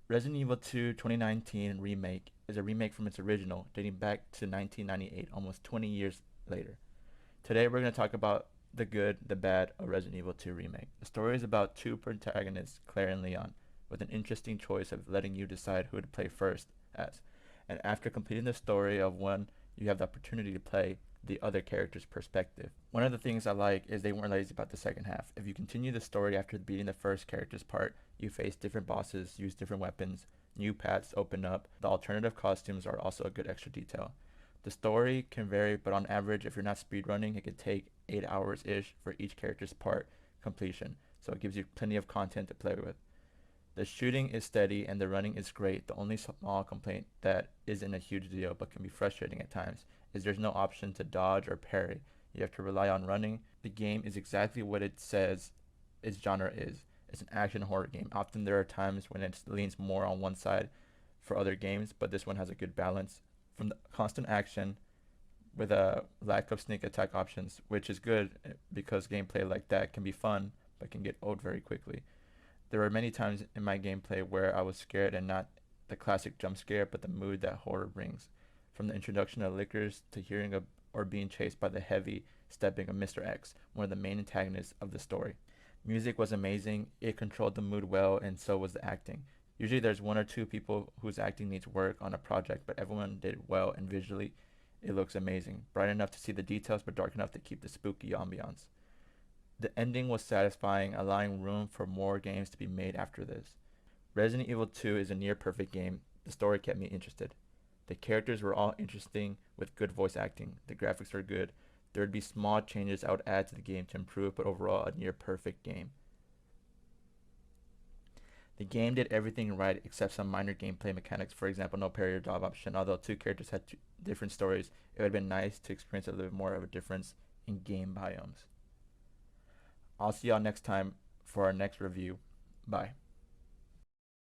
Resident Evil 2 2019 Remake is a remake from its original, dating back to 1998, almost 20 years later. Today we're going to talk about the good, the bad of Resident Evil 2 Remake. The story is about two protagonists, Claire and Leon, with an interesting choice of letting you decide who to play first as. And after completing the story of one, you have the opportunity to play the other character's perspective. One of the things I like is they weren't lazy about the second half. If you continue the story after beating the first character's part, you face different bosses, use different weapons, new paths open up. The alternative costumes are also a good extra detail. The story can vary, but on average, if you're not speedrunning, it could take 8 hours ish for each character's part completion, so it gives you plenty of content to play with. The shooting is steady and the running is great. The only small complaint that isn't a huge deal but can be frustrating at times is there's no option to dodge or parry. You have to rely on running. The game is exactly what it says its genre is. It's an action horror game. Often there are times when it leans more on one side for other games, but this one has a good balance from the constant action with a lack of sneak attack options, which is good because gameplay like that can be fun but can get old very quickly. There were many times in my gameplay where I was scared, and not the classic jump scare, but the mood that horror brings. From the introduction of Lickers to hearing or being chased by the heavy stepping of Mr. X, one of the main antagonists of the story. Music was amazing, it controlled the mood well, and so was the acting. Usually there's one or two people whose acting needs work on a project, but everyone did well, and visually it looks amazing. Bright enough to see the details, but dark enough to keep the spooky ambiance. The ending was satisfying, allowing room for more games to be made after this. Resident Evil 2 is a near perfect game. The story kept me interested. The characters were all interesting with good voice acting. The graphics are good. There would be small changes I would add to the game to improve, but overall, a near perfect game. The game did everything right except some minor gameplay mechanics, for example, no parry or dodge option. Although two characters had two different stories, it would have been nice to experience a little bit more of a difference in game biomes. I'll see y'all next time for our next review. Bye.